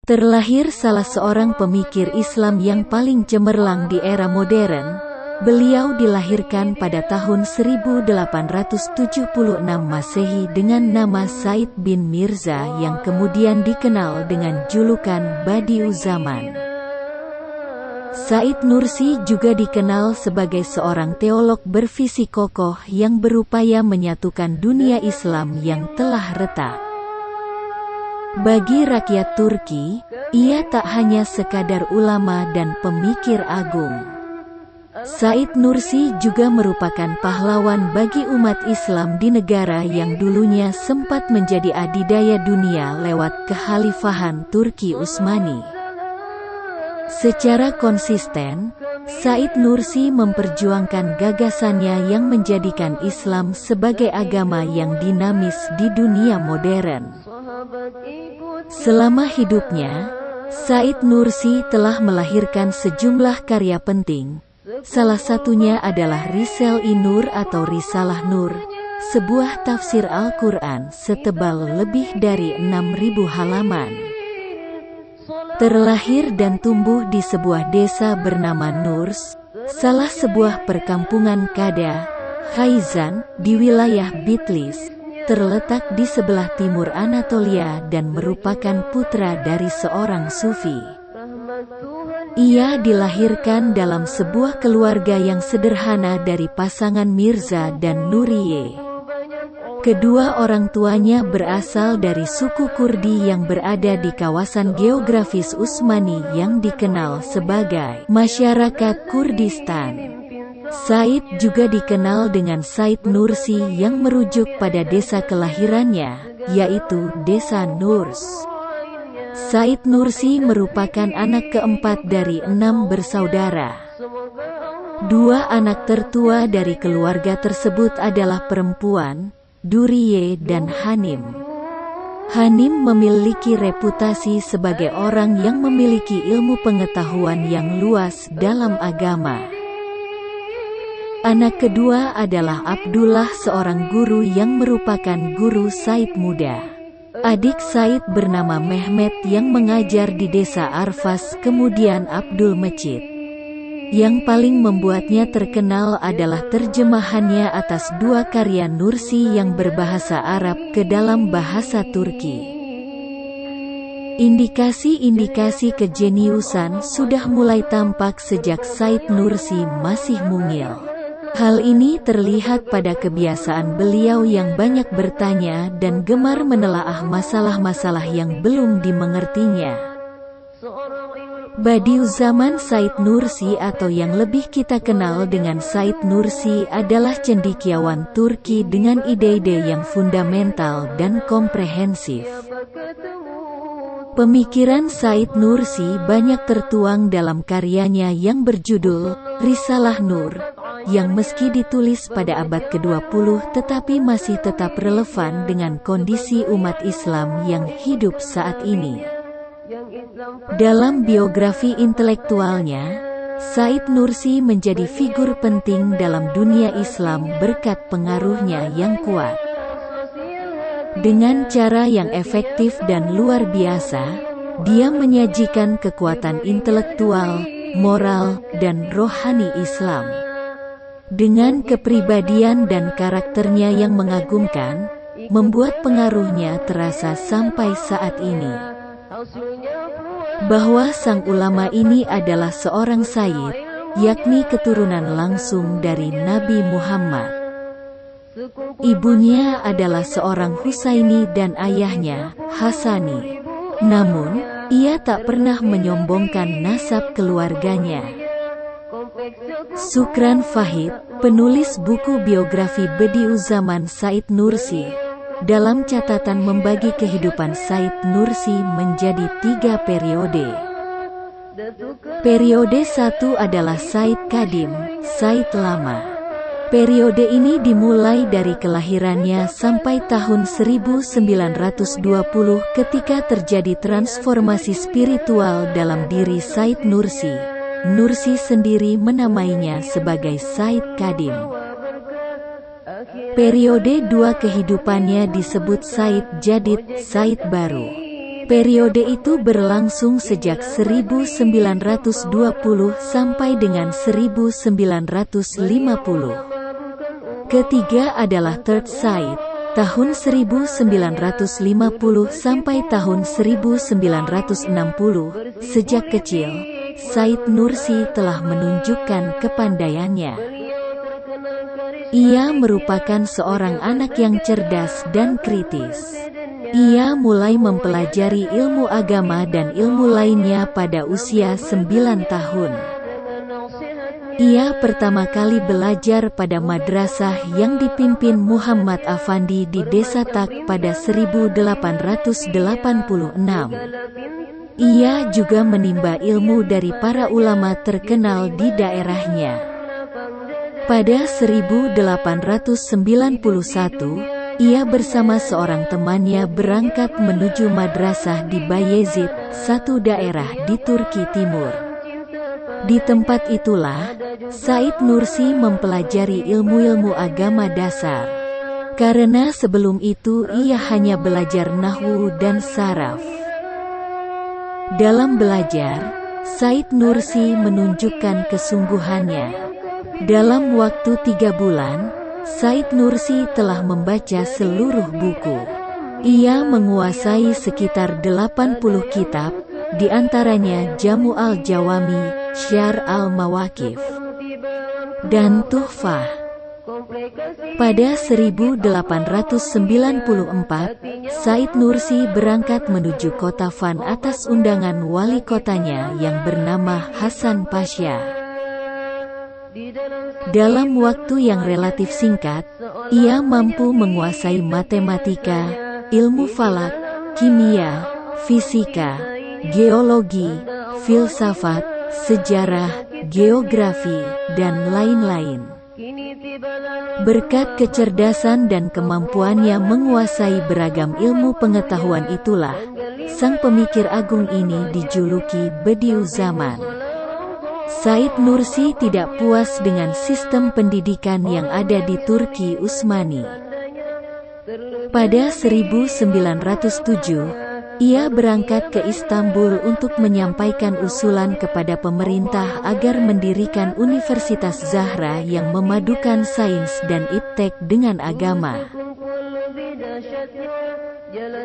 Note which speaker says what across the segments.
Speaker 1: Terlahir salah seorang pemikir Islam yang paling cemerlang di era modern. Beliau dilahirkan pada tahun 1876 Masehi dengan nama Said bin Mirza yang kemudian dikenal dengan julukan Badiu'Zzaman. Said Nursi juga dikenal sebagai seorang teolog bervisi kokoh yang berupaya menyatukan dunia Islam yang telah retak. Bagi rakyat Turki, ia tak hanya sekadar ulama dan pemikir agung. Said Nursi juga merupakan pahlawan bagi umat Islam di negara yang dulunya sempat menjadi adidaya dunia lewat kekhalifahan Turki Utsmani. Secara konsisten, Said Nursi memperjuangkan gagasannya yang menjadikan Islam sebagai agama yang dinamis di dunia modern. Selama hidupnya, Said Nursi telah melahirkan sejumlah karya penting. Salah satunya adalah Risale-i Nur atau Risalah Nur, sebuah tafsir Al-Quran setebal lebih dari 6.000 halaman. Terlahir dan tumbuh di sebuah desa bernama Nurs, salah sebuah perkampungan Kada, Khaizan, di wilayah Bitlis, terletak di sebelah timur Anatolia dan merupakan putra dari seorang sufi. Ia dilahirkan dalam sebuah keluarga yang sederhana dari pasangan Mirza dan Nuriye. Kedua orang tuanya berasal dari suku Kurdi yang berada di kawasan geografis Utsmani yang dikenal sebagai masyarakat Kurdistan. Said juga dikenal dengan Said Nursi yang merujuk pada desa kelahirannya, yaitu Desa Nurs. Said Nursi merupakan anak keempat dari 6 bersaudara. 2 anak tertua dari keluarga tersebut adalah perempuan, Duriye dan Hanim. Hanim memiliki reputasi sebagai orang yang memiliki ilmu pengetahuan yang luas dalam agama. Anak kedua adalah Abdullah, seorang guru yang merupakan guru Said muda. Adik Said bernama Mehmet yang mengajar di desa Arfas, kemudian Abdul Mecid. Yang paling membuatnya terkenal adalah terjemahannya atas 2 karya Nursi yang berbahasa Arab ke dalam bahasa Turki. Indikasi-indikasi kejeniusan sudah mulai tampak sejak Said Nursi masih mungil. Hal ini terlihat pada kebiasaan beliau yang banyak bertanya dan gemar menelaah masalah-masalah yang belum dimengertinya. Badiu'Zzaman Said Nursi atau yang lebih kita kenal dengan Said Nursi adalah cendekiawan Turki dengan ide-ide yang fundamental dan komprehensif. Pemikiran Said Nursi banyak tertuang dalam karyanya yang berjudul Risalah Nur, yang meski ditulis pada abad ke-20 tetapi masih tetap relevan dengan kondisi umat Islam yang hidup saat ini. Dalam biografi intelektualnya, Said Nursi menjadi figur penting dalam dunia Islam berkat pengaruhnya yang kuat. Dengan cara yang efektif dan luar biasa, dia menyajikan kekuatan intelektual, moral, dan rohani Islam. Dengan kepribadian dan karakternya yang mengagumkan, membuat pengaruhnya terasa sampai saat ini. Bahwa sang ulama ini adalah seorang Sayyid, yakni keturunan langsung dari Nabi Muhammad. Ibunya adalah seorang Husaini dan ayahnya, Hasani. Namun, ia tak pernah menyombongkan nasab keluarganya. Sukran Fahid, penulis buku biografi Badiu'Zzaman Said Nursi, dalam catatan membagi kehidupan Said Nursi menjadi 3 periode. Periode 1 adalah Said Kadim, Said Lama. Periode ini dimulai dari kelahirannya sampai tahun 1920 ketika terjadi transformasi spiritual dalam diri Said Nursi. Nursi sendiri menamainya sebagai Said Kadim. Periode 2 kehidupannya disebut Said Jadid, Said Baru. Periode itu berlangsung sejak 1920 sampai dengan 1950. Ketiga adalah Third Said, tahun 1950 sampai tahun 1960. Sejak kecil, Said Nursi telah menunjukkan kepandaiannya. Ia merupakan seorang anak yang cerdas dan kritis. Ia mulai mempelajari ilmu agama dan ilmu lainnya pada usia 9 tahun. Ia pertama kali belajar pada madrasah yang dipimpin Muhammad Afandi di Desa Tak pada 1886. Ia juga menimba ilmu dari para ulama terkenal di daerahnya. Pada 1891, ia bersama seorang temannya berangkat menuju madrasah di Bayezid, satu daerah di Turki Timur. Di tempat itulah, Said Nursi mempelajari ilmu-ilmu agama dasar. Karena sebelum itu ia hanya belajar nahwu dan saraf. Dalam belajar, Said Nursi menunjukkan kesungguhannya. Dalam waktu 3 bulan, Said Nursi telah membaca seluruh buku. Ia menguasai sekitar 80 kitab, di antaranya Jamu' al-Jawami, Syar al-Mawaqif, dan Tuhfah. Pada 1894, Said Nursi berangkat menuju kota Van atas undangan wali kotanya yang bernama Hasan Pasha. Dalam waktu yang relatif singkat, ia mampu menguasai matematika, ilmu falak, kimia, fisika, geologi, filsafat, sejarah, geografi, dan lain-lain. Berkat kecerdasan dan kemampuannya menguasai beragam ilmu pengetahuan itulah, sang pemikir agung ini dijuluki Bediu Zaman. Said Nursi tidak puas dengan sistem pendidikan yang ada di Turki Utsmani. Pada 1907, ia berangkat ke Istanbul untuk menyampaikan usulan kepada pemerintah agar mendirikan Universitas Zahra yang memadukan sains dan iptek dengan agama.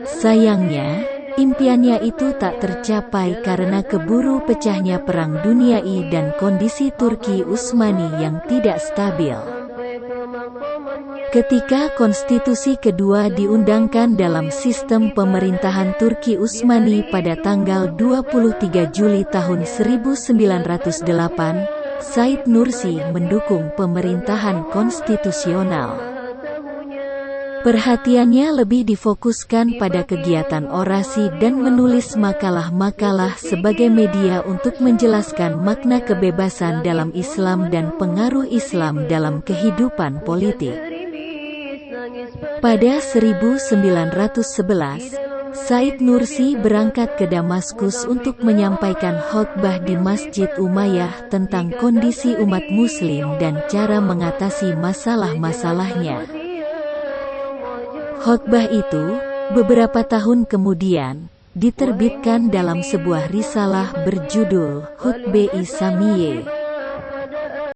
Speaker 1: Sayangnya, impiannya itu tak tercapai karena keburu pecahnya Perang Dunia I dan kondisi Turki Utsmani yang tidak stabil. Ketika konstitusi kedua diundangkan dalam sistem pemerintahan Turki Utsmani pada tanggal 23 Juli tahun 1908, Said Nursi mendukung pemerintahan konstitusional. Perhatiannya lebih difokuskan pada kegiatan orasi dan menulis makalah-makalah sebagai media untuk menjelaskan makna kebebasan dalam Islam dan pengaruh Islam dalam kehidupan politik. Pada 1911, Said Nursi berangkat ke Damaskus untuk menyampaikan khotbah di Masjid Umayyah tentang kondisi umat Muslim dan cara mengatasi masalah-masalahnya. Khotbah itu, beberapa tahun kemudian, diterbitkan dalam sebuah risalah berjudul Khutbah-i Samiyeh.